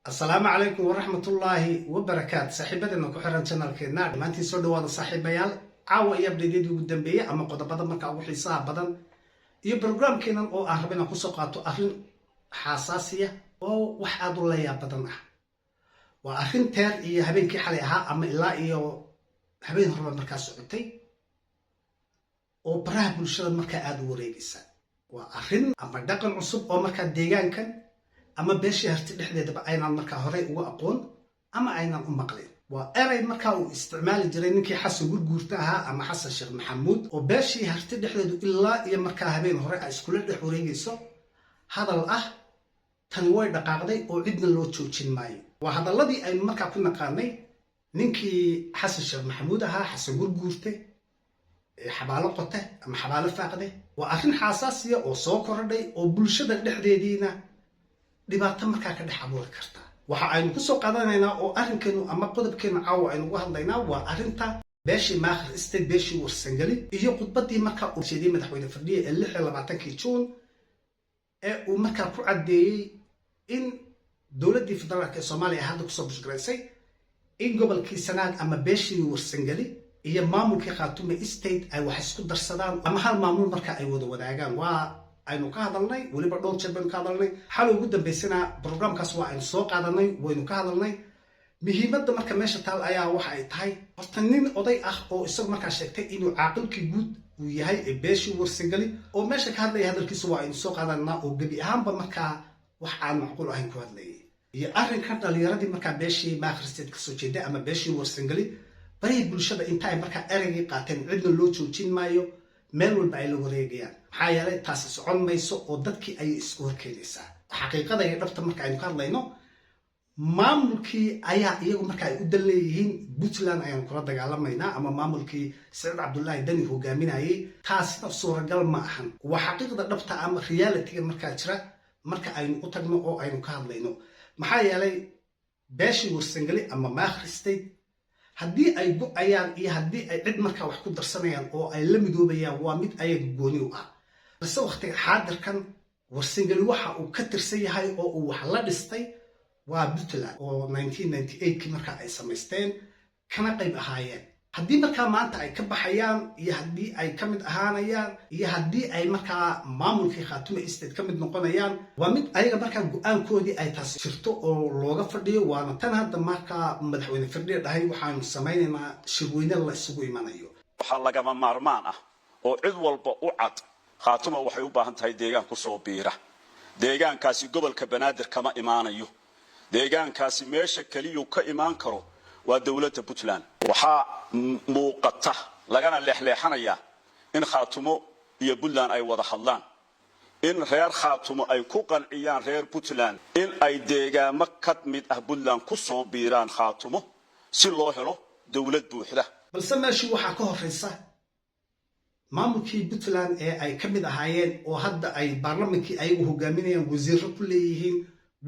السلام عليكم ورحمة الله وبركاته. صاحبتنا كحرن channel كنا ما أنتي سود وهذا صاحب يال عاوة يبدأ جديد قدام بيا أما قد بدل مركا وحي صعب بدل يبرنامج كنا أو أهربنا قصقات أهرن حساسية أو واحد الله يا بدلنا وأهرن تر يهبين كي حليها أما إلا هبين هرب مركا سعودي أو براه بلشة مركا أدو ريجسا وأهرن أما دقن عصب أو مركا ديجان كان أما بيشي هرتي dhexdeeda aynaan marka hore ugu aqoon ama aynaan u maqleen waa eray marka uu isticmaali jiray ninkii xasan gurguurta ahaa ama xasan sheekh maxamuud oo beeshii harti dhexdeedu ilaa iyo marka habeen hore ay isku dhex wareegayso hadal ah tan way dhaqaaqday oo cidna loo joojin maayo waa hadaladii ay marka ku naqaanay ninkii xasan sheekh maxamuud ahaa xasan gurguurte xabaalo qote ama xabaalo faaqde waa arrin xasaasiya oo soo kordhay oo bulshada dhexdeediina dhibaato markaa ka dhex abuuri karta waxa aynu ku soo qaadanaynaa oo arrinkeenu ama qodobkeenu caawa aynu uga hadlaynaa waa arrinta beeshii maakhir state beeshii warsangali iyo khudbadii markaa uu sheegay madaxweyne fadhiye ee 26 Juun ee uu markaa ku cadeeyay in dowladda federaalka Soomaaliya hadda ku soo bushgaraysay in gobolkii Sanaag ama beeshii warsangali iyo maamulkii Khaatume state ay wax isku darsadaan ama hal maamul markaa ay wada wadaagaan waa aynu ka hadalnay waliba dhowr jeer baynu ka hadalnay xal ugu dambeysana barnaamijkaas waa aynu soo qaadanay waynu ka hadalnay muhiimadda marka meesha taal ayaa waxa ay tahay horta nin oday ah oo isagu markaa sheegtay inuu caaqilkii guud uu yahay ee beeshii warsangali oo meesha ka hadlaya hadalkiisa waa aynu soo qaadanaa oo gebi ahaanba markaa wax aan macquul ahayn ku hadlayay iyo arrinkan dhalinyaradii markaa beeshii maakhir state ka soo jeeday ama beeshii warsangali bari bulshada inta ay markaa ereygii qaateen cidna loo joojin maayo meel walba ay la wareegayaan maxaa yeelay taasi socon mayso oo dadkii ay isku horkeenaysaa xaqiiqada iyo dhabta marka aynu ka hadlayno maamulkii ayaa iyagu marka ay u daleeyihiin Puntland ayaan kula dagaalamaynaa ama maamulkii Saciid Cabdullaahi Dani hogaaminayay taasina suuragal ma ahan waa xaqiiqada dhabta ama reality marka jira marka aynu u tagno oo aynu ka hadlayno maxaa yeelay beeshii warsangali ama maakhir state haddii ay go'ayaan iyo haddii ay cid markaa wax ku darsanayaan oo ay la midoobayaan waa mid ayaga gooni u ah balse waqtiga xaadirkan warsangali waxa uu ka tirsan yahay oo uu wax la dhistay waa Puntland oo 1998 markaa ay samaysteen kana qayb ahaayeen haddii markaa maanta ay ka baxayaan iyo haddii ay ka mid ahaanayaan iyo haddii ay markaa maamulkii Khaatume state ka mid noqonayaan waa mid ayaga markaa go'aankoodii ay taas jirto oo looga fadhiyo waana tan hadda markaa madaxweyne fadhiye dhahay waxaanu samaynaynaa shirweyne la isugu imanayo waxaa lagama maarmaan ah oo cid walba u cad Khaatume waxay u baahan tahay deegaan ku soo biira deegaankaasi gobolka Banaadir kama imaanayo deegaankaasi meesha kaliya ka imaan karo waa dawladda Puntland waxaa muuqata lagana leexleexanaya in Khaatume iyo Puntland ay wada hadlaan in reer Khaatume ay ku qanciyaan reer Puntland in ay deegaamo ka mid ah Puntland ku soo biiraan Khaatume si loo helo dawlad buuxda balse meeshii waxa ka horeysa maamulkii Puntland ee ay ka mid ahaayeen oo hadda ay baarlamaankii ayagu hogaaminayaan wasiirro ku leeyihiin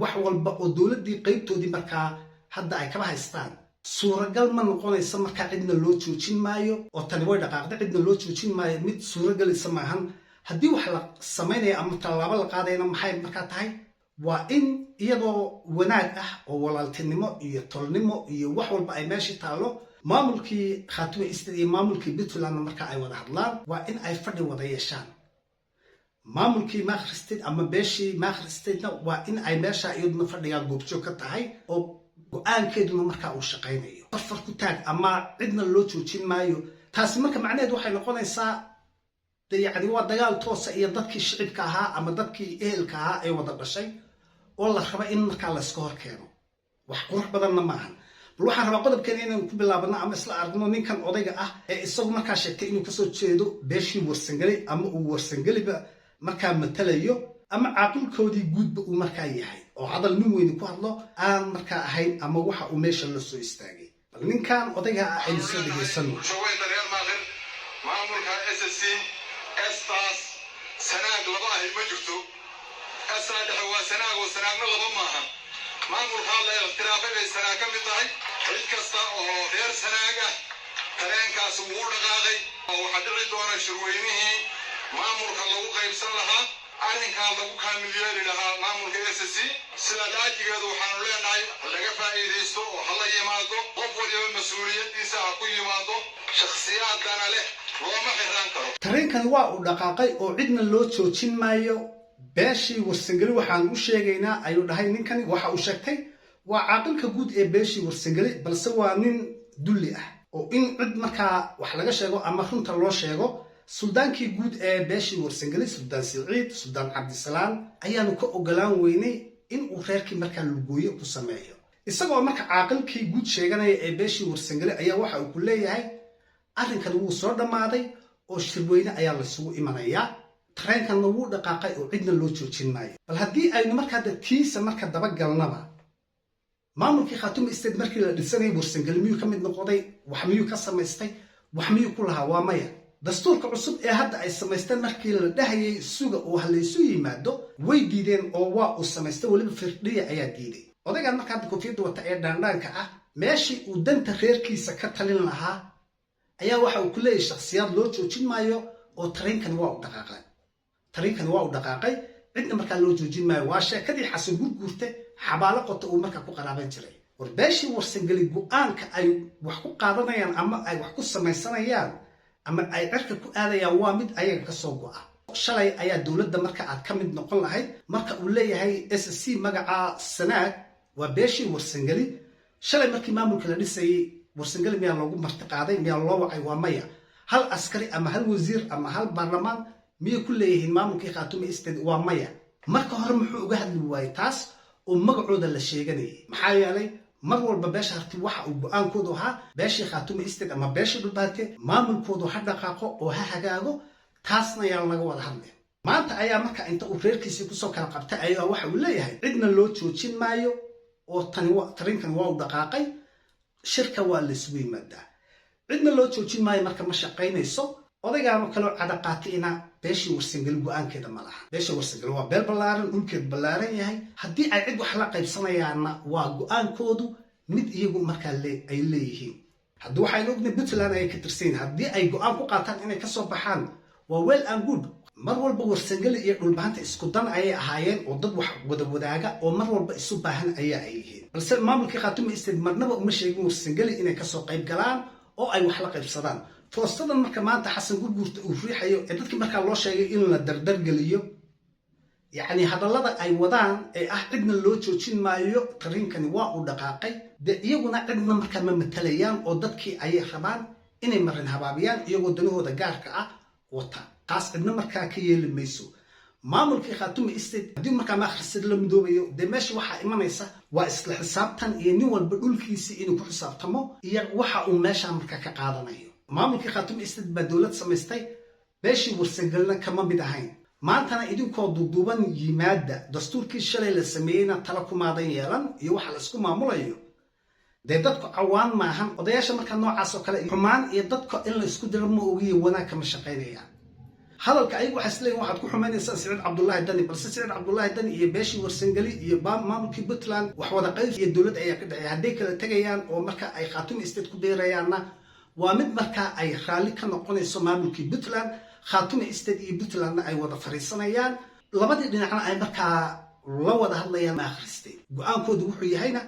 wax walba oo dawladdii qaybtoodii markaa hadda ay kala haystaan suuragal ma noqonaysa markaa cidna loo joojin maayo oo tani way dhaqaaqday cidna loo joojin maayo mid suuragalisa maahan haddii wax la samaynayo ama tallaabo la qaadayna maxay markaa tahay waa in iyadoo wanaag ah oo walaaltinimo iyo tolnimo iyo wax walba ay meeshii taallo maamulkii Khaatume state iyo maamulkii Puntland markaa ay wada hadlaan waa in ay fadhi wada yeeshaan maamulkii maakhir state ama beeshii maakhir state waa in ay meesha iyaduna fadhigaan goobjoog ka tahay oo go'aankeeduna markaa uu shaqaynayo farfar ku taag ama cidna loo joojin maayo taasi marka macnaheedu waxay noqonaysaa yacni waa dagaal toosa iyo dadkii shicibka ahaa ama dadkii ehelka ahaa ee wada dhashay oo la raba in markaa la iska hor keeno wax qurux badanna maahan bal waxaan rabaa qodobkeena inaan ku bilaabano ama isla aragno ninkan odayga ah ee isagu markaa sheegtay inuu kasoo jeedo beeshii warsangali ama uu warsangaliba markaa matalayo ama caaqilkoodii guudba uu markaa yahay oo hadal nin weyn ku hadlo aan markaa ahayn ama waxa uu meesha la soo istaagay bal ninkan odayga ah ay soo dhageysano maamulka SSC estas Sanaag laba ah ma jirto asaad waa Sanaag oo Sanaagna laba maaha maamulka la ikhtilaafay bay Sanaag ka mid tahay cid kasta oo reer Sanaag ah tareenkaas uu dhaqaaqay oo waxa dhici doona shirweynihii maamulka lagu qaybsan lahaa arrinkan lagu kaamil yeeli lahaa maamulka SSC sida daajigeedu waxaanu leenahay mas-uuliyaddiisa ha ku yimaado shakhsiyaadana leh looma xiraan karo. tareenkan waa uu dhaqaaqay oo cidna loo joojin maayo. beeshii warsangeli waxaan u sheegaynaa ayuu dhahay ninkani. waxa uu sheegtay waa caaqilka guud ee beeshii warsangeli, balse waa nin dulli ah oo in cid markaa wax laga sheego ama runta loo sheego. suldaankii guud ee beeshii warsangeli, suldaan siciid, suldaan cabdisalaam, ayaanu ka ogolaan weynay in uu reerkii markaa lugooyo ku sameeyo. isagoo marka caaqilkii guud sheeganaya ee beeshii warsangeli ayaa waxa uu ku leeyahay arrinkan wuu soo dhammaaday oo shirweyne ayaa laysugu imanayaa. tareenkanna wuu dhaqaaqay oo cidna loo joojin maayo. bal haddii aynu markaa tiisa marka dabagalnaba, maamulkii khaatume state markii la dhisanayay warsangeli miyuu ka mid noqday? wax miyuu ka samaystay? wax miyuu ku lahaa? waa maya. dastuurka cusub ee hadda ay samaysteen markii la dhahayay suga oo halaysu yimaado way diideen oo waa uu samaystay. weliba firdhiya ayaa diiday. odaygan marka hadda koofiyadda wata ee dhaandhaanka ah, meeshii uu danta reerkiisa ka talin lahaa ayaa waxa uu ku leeyahay shakhsiyaad loo joojin maayo oo tareenkan waa u dhaqaaqay. tareenkan waa u dhaqaaqay, cidna markaa loo joojin maayo. waa sheekadii xasan gurguurte xabaalo qota uu markaa ku qaraaban jiray. war beeshii warsangeli go-aanka ay wax ku qaadanayaan ama ay wax ku samaysanayaan ama ay cirka ku aadayaan waa mid ayaga ka soo go'a. shalay ayaa dowladda marka aad ka mid noqon lahayd, marka uu leeyahay SSC magaca sanaag waa beeshii warsangeli. shalay markii maamulka la dhisayay warsangeli miyaa loogu martiqaaday? miyaa loo wacay? waa maya. hal askari ama hal wasiir ama hal baarlamaan miyay ku leeyihiin maamulkii khaatume state? waa maya. marka hore muxuu uga hadli waayey taas oo magacooda la sheeganayay? maxaa yeelay mar walba beesha harti waxa uu go-aankoodu ahaa beeshii khaatume state ama beeshii dhulbaate maamulkoodu ha dhaqaaqo oo ha hagaago. taasna ayaan laga wada hadlay. maanta ayaa marka inta uu reerkiisii kusoo kala qabtay ayaa waxa uu leeyahay cidna loo joojin maayo oo tareenkan waa u dhaqaaqay, shirka waa laysugu yimaadaa. cidna loo joojin maayo marka ma shaqaynayso. odaygaano kaloo cadaqaatiina beeshii warsangeli go-aankeeda ma laha. beesha warsangeli waa beel ballaaran, dhulkeed ballaaran yahay. haddii ay cid wax la qaybsanayaanna waa go-aankoodu mid iyagu markaa ay leeyihiin. haddii waxaynu ognahay puntland ayay ka tirsan yihiin. haddii ay go-aan ku qaataan inay kasoo baxaan waa well and good. mar walba warsangeli iyo dhulbahanta isku dan ayay ahaayeen oo dad wax wada wadaaga oo mar walba isu baahan ayaa ay yihiin. balse maamulkii khaatume state marnaba uma sheegin warsangeli inay kasoo qayb galaan oo ay wax la qaybsadaan. foostadan marka maanta xasan gurguurta uu riixayo ee dadkii markaa loo sheegay in la dardargeliyo, yacni hadallada ay wadaan ee ah cidna loo joojin maayo, tareenkani waa uu dhaqaaqay, dee iyaguna cidna markaa ma matalayaan oo dadkii ayay rabaan inay marin habaabiyaan iyagoo danahooda gaarka ah wata. taas cidna markaa ka yeeli mayso. maamulkii khaatume state haddii markaa makhrisid la midoobayo, dee meesha waxaa imanaysa waa isla xisaabtan iyo nin walba dhulkiisii inuu ku xisaabtamo iyo waxa uu meeshaa markaa ka qaadanayo. maamulkii khaatume state baa dowlad samaystay, beeshii warsangelina kama mid ahayn. maantana idinkoo duuduuban yimaada. dastuurkii shalay la sameeyeyna tala kumaadan yeelan iyo waxa la isku maamulayo. dee dadku cawaan maahan. odayaasha markaa noocaas oo kale xumaan iyo dadka in la isku diro ma ogiyo wanaag kama shaqaynayaan. hadalka ayagu waxay isleeyihin waxaad ku xumaynaysaa siciid cabdullaahi dani, balse siciid cabdullaahi dani iyo beeshii warsangeli iyo maamulkii puntland wax wada qayb iyo dowlad ayaa ka dhexeeya. hadday kala tegayaan oo marka ay khaatume state ku beerayaanna waa mid markaa ay raalli ka noqonayso maamulkii puntland. khaatume state iyo puntlandna ay wada fariisanayaan, labadii dhinacna ay markaa la wada hadlayaan ma akhristay. go-aankoodu wuxuu yahayna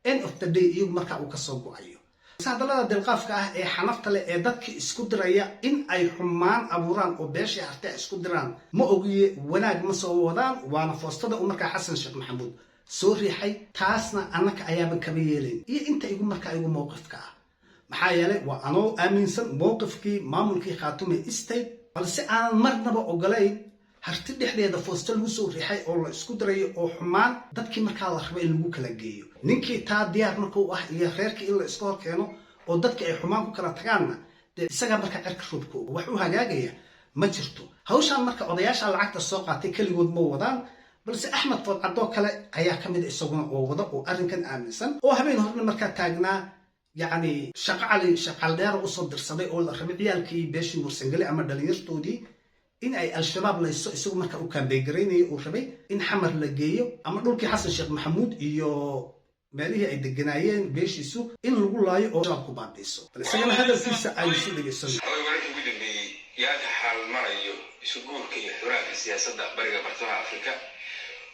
end of the day iyagu markaa uu kasoo go-ayo. hadallada dilqaafka ah ee xanafta leh ee dadkii isku diraya in ay xumaan abuuraan oo beeshii hartay isku diraan ma ogiye wanaag ma soo wadaan. waana foostada uu markaa xasan sheekh maxamuud soo riixay. taasna annaka ayaaban kama yeelayn iyo inta igu markaa igu mowqifka ah. maxaa yeelay waa anoo aaminsan mowqifkii maamulkii khaatume state, balse aanan marnaba ogolayn harti dhexdeeda foosta lagu soo riixay oo la isku dirayo oo xumaan dadkii markaa la raba in lagu kala geeyo. ninkii taa diyaar marka u ah iyo reerkii in la iska hor keeno oo dadka ay xumaan ku kala tagaanna dee isagaa markaa cirka roobka wax u hagaagaya ma jirto. hawshaan marka odayaasha lacagta soo qaatay keligood ma wadaan, balse axmed foodcadoo kale ayaa ka mid a isaguna oo wada oo arrinkan aaminsan oo habeen horena markaa taagnaa yacni shaqaldheer usoo dirsaday oo la rabay ciyaalkii beeshii warsangeli ama dhalinyartoodii in ay al-shabaab layso. isagu markaa u kaambeygaraynaya uu rabay in xamar la geeyo ama dhulkii xasan sheekh maxamuud iyo meelihii ay deganaayeen beeshiisu in lagu laayo oo shabaab ku baabiiso. bal isagana hadalkiisa aynu soo dhegaysano. wararkii ugu dambeeyey yaa ka xaal marayo isu guurka iyo xuraanka siyaasadda bariga bartamaha afrika.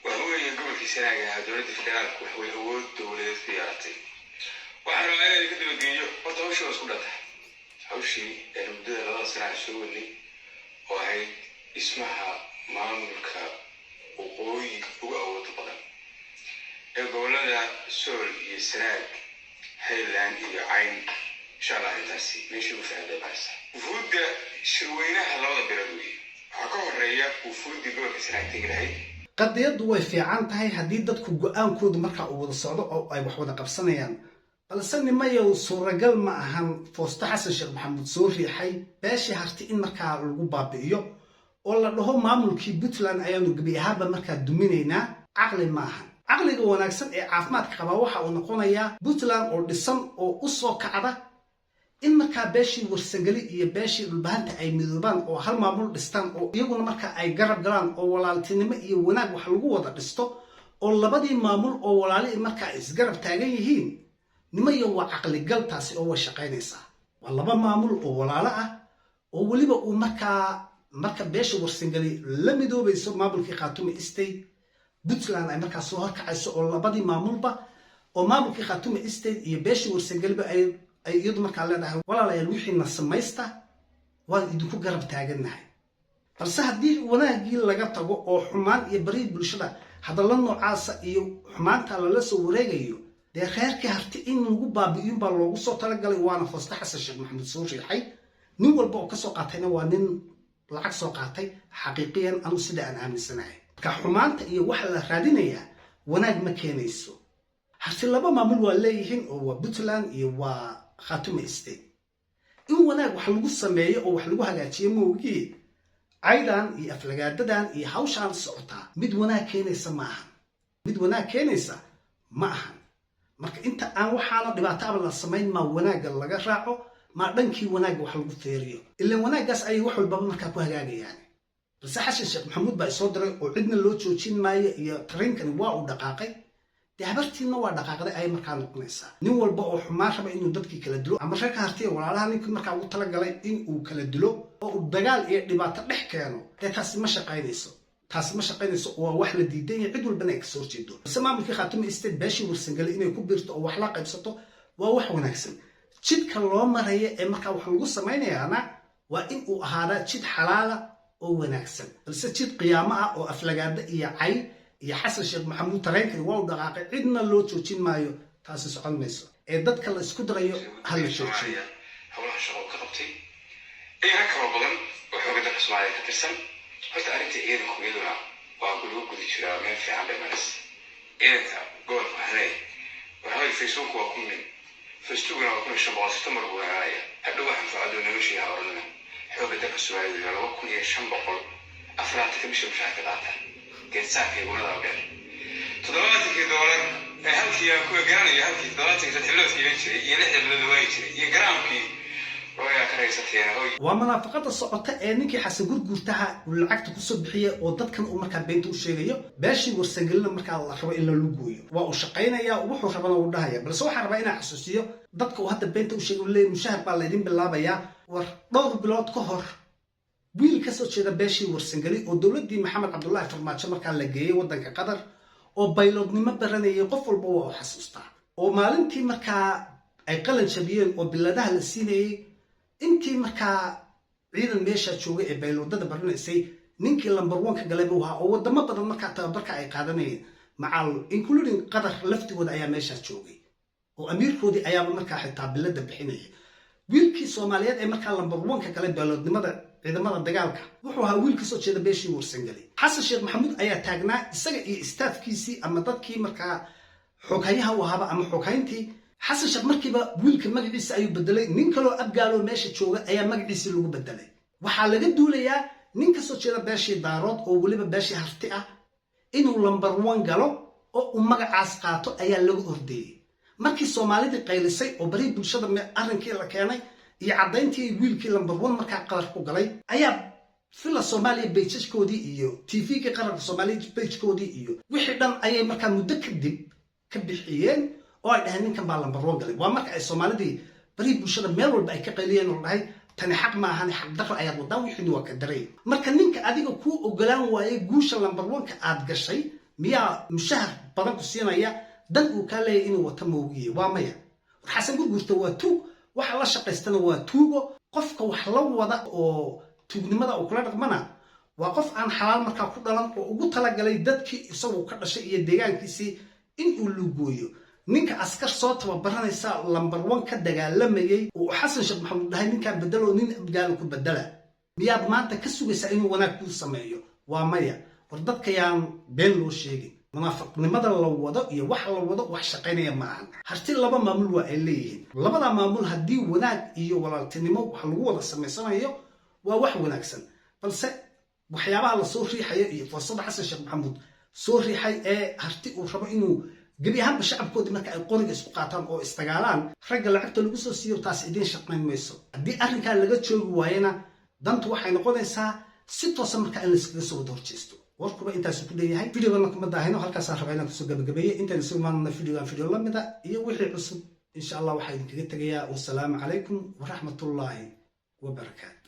waxa weeye gobolkii sanaaga ahaa dowladda federaalku wax way awood dowladeed ku yeelatay. waxaana rabaa inay ka dabageeyo horta hawshii waa isku dhantay hawshii muddada 2 sano soo wadnay oo ahayd dhismaha maamulka waqooyi ugu awood badan ee gobolada Sool iyo Sanaag Highland iyo Cayn insha Allah intaasi meeshii u faa'iido baasa wufuudda shirweynaha labada bilood waxaa ka horeeya wufuudda gobolka Sanaag tigray qadiyadu way fiican tahay haddii dadku go'aankoodu marka uu wada socdo oo ay wax wada qabsanayaan balse nimayow suuragal ma ahan Foosto Xasan Sheekh Maxamuud soo riixay beeshii harti in markaa lagu baabi'iyo oo la dhaho maamulkii Puntland ayaanu gabi ahaanba markaa duminaynaa caqli ma ahan caqliga wanaagsan ee caafimaadka qaba waxa uu noqonayaa Puntland oo dhisan oo u soo kacda in markaa beeshii Warsangeli iyo beeshii Dhulbahanta ay midoobaan oo hal maamul dhistaan oo iyaguna markaa ay garab galaan oo walaaltinimo iyo wanaag wax lagu wada dhisto oo labadii maamul oo walaali markaa isgarab taagan yihiin nimayo waa caqli gal taasi oo way shaqaynaysaa waa laba maamul oo walaalo ah oo waliba uu marka beesha Warsangeli la midoobayso maamulkii Khaatume State Puntland ay markaa soo horkacayso oo labadii maamulba oo maamulkii Khaatume State iyo beesha Warsangeliba ay iyadu markaa leedahay walaalayaal wixiina samaysta waan idinku garab taaganahay balse haddii wanaagii laga tago oo xumaan iyo bari bulshada hadalla noocaasa iyo xumaanta lala soo wareegayo dee reerkii harti in lagu baabi'iyo baa loogu soo talagalay waana Foosto Xasan Sheekh Maxamuud soo riixay nin walba oo ka soo qaatayna waa nin lacag soo qaatay xaqiiqiyan anu sida aan aaminsanahay marka xumaanta iyo waxa la raadinayaa wanaag ma keenayso harti laba maamul waa leeyihiin oo waa Puntland iyo waa Khaatume State in wanaag wax lagu sameeyo oo wax lagu hagaajiyo moogii aydan iyo aflagaadadan iyo hawshaan socotaa mid wanaag keenaysa ma aha marka inta aan waxaana dhibaato aba la samayn ma wanaaga laga raaco ma dhankii wanaaga wax lagu feeriyo ilaa wanaagaas ay wax walba markaa ku hagaagayaan balse Xasan Sheekh Maxamuud baa soo diray oo cidna loo joojin maayo iyo tareenkan waa u dhaqaaqay habartiina waa dhaqaaqday ay markaa noqonaysaa nin walba oo xumaan raba inuu dadkii kala dilo ama reerka hartiya walaalaha ninkii markaa ugu talagalay in uu kala dilo oo uu dagaal iyo dhibaato dhex keeno taasi ma shaqaynayso oo wax la diidan yahay cid walbana ay ka soo jeedo balse maamulkii Khaatume State beeshii Warsangeli inay ku biirto oo wax la qaybsato waa wax wanaagsan jidka loo marayo ee markaa wax lagu samaynayaana waa in uu ahaadaa jid xalaala oo wanaagsan balse jid qiyaamo ah oo aflagaada iyo cay iyo Xasan Sheekh Maxamuud tareenkii waa u dhaqaaqay cidna loo joojin maayo taasi socon mayso ee dadka la isku dirayo hal la joojiyo hawlaha shaqo ka qabtay ee kala badan oo xogada Soomaaliya ka tirsan horta arrinta ciidanku iyaduna waa gudi jira meel fiican bay maris ciidanka gobolka Hareey waxay Facebook waa ku min Facebook waa ku shabaq September buugaaya hadda waxaan faacado noloshii hawrana xogada Soomaaliya 2500 afraad ka bisha ka qaata geesaakay gurada oo dhan $70 ee halkii aan ku garanay halkii $70 jiray iyo $60 way jiray iyo garaamkii way akhriisatay waa munaafaqada socota ee ninkii Xasan Gurgurtaha uu lacagta ku soo bixiyay oo dadkan uu markaa beenta u sheegayo beeshii Warsangelina markaa la rabo in la lugooyo waa uu shaqaynaya wuxuu rabana uu dhahaya balse waxa rabaa inaan xasuusiyo dadka uu hadda beenta u sheegay leeyahay mushahar baa la idin bilaabaya war dhowr bilood ka hor wiil ka soo jeeda beeshii Warsangeli oo dawladii Maxamed Cabdullaahi Farmaajo markaa la geeyay wadanka Qatar oo bayloodnimo baranayay qof walba waa xasuustaa oo maalintii markaa ay qalan jabiyeen oo biladaha la siinayay intii markaa ciidan meesha joogay ee bayloodada baranaysay ninkii number 1 ka galay buu ahaa oo wadamo badan markaa tababarka ay qaadanayeen macal including Qatar laftigooda ayaa meesha joogay oo amiirkoodii ayaa markaa xitaa bilada bixinayay wiilkii Soomaaliyeed ee markaa number 1 ka galay bayloodnimada ciidamada dagaalka wuxuu ahaa wiil ka soo jeeda beeshii Warsangeli Xasan Sheekh Maxamuud ayaa taagnaa isaga iyo staafkiisii ama dadkii markaa xogayaha u ahaa ama xogayntii Xasan Sheekh markiiba wiilka magaciisa ayuu bedelay nin kale oo abgaalo meesha jooga ayaa magaciisa lagu bedelay waxa laga duulayaa nin ka soo jeeda beeshii Daarood oo waliba beeshii Harti ah inuu number 1 galo oo uu magacaas qaato ayaa lagu ordayay markii Soomaalida qaylisay oo bari bulshada arrinkii la keenay iyo cadayntii wiilkii number 1 markaa qalar ku galay ayaa fila Soomaaliya page-koodii iyo TV-ga qaranka Soomaaliya page-koodii iyo wixii dhan ayay markaa muddo kadib ka bixiyeen oo ay dhahay ninkan baa number 1 galay waa marka ay Soomaalidii bari bulshada meel walba ay ka qayliyeen oo dhahay tani xaq ma ahan xaq darro ayaad wadaa wixii waa ka daray marka ninka adiga ku ogolaan waayay guusha number 1 ka aad gashay miyaa mushahar badan ku siinaya dan uu ka leeyahay inuu wata moogiye waa maya xasan gurgurta waa tuug waxa la shaqaystana waa tuugo qofka wax la wada oo tuugnimada uu kula dhaqmana waa qof aan xalaal markaa ku dhalan oo ugu talagalay dadkii isagu ka dhashay iyo deegaankiisii in uu lugooyo ninka askar soo tababaranaysa lambar 1 ka dagaalamayay oo xasan sheekh maxamuud dhahay ninka bedelo nin abgaal ku bedela miyaad maanta ka sugaysaa inuu wanaag ku sameeyo waa maya war dadka yaan been loo sheegin munaafiqnimada la wado iyo wax la wado wax shaqaynaya maahan harti laba maamul waa ay leeyihiin labada maamul haddii wanaag iyo walaaltinimo wax lagu wada samaysanayo waa wax wanaagsan balse waxyaabaha la soo riixayo iyo fursada xasan sheekh maxamuud soo riixay ee harti uu rabo inuu gebi ahaanba shacabkoodii marka ay qoriga isku qaataan oo istagaalaan ragga lacagta lagu soo siiyo taas idiin shaqayn mayso haddii arrinkaa laga joogi waayana dantu waxay noqonaysaa si toosan marka in layskaga soo wada horjeesto warkuba intaas ku leeyahay videogana kuma daahino halkaasaan rabaa inaan kusoo gabagabeeyo intaan soo imaanana video lamida iyo wixii cusub insha allah waxaa idinkaga tegayaa wasalaamu calaykum waraxmatullaahi wabarakaatu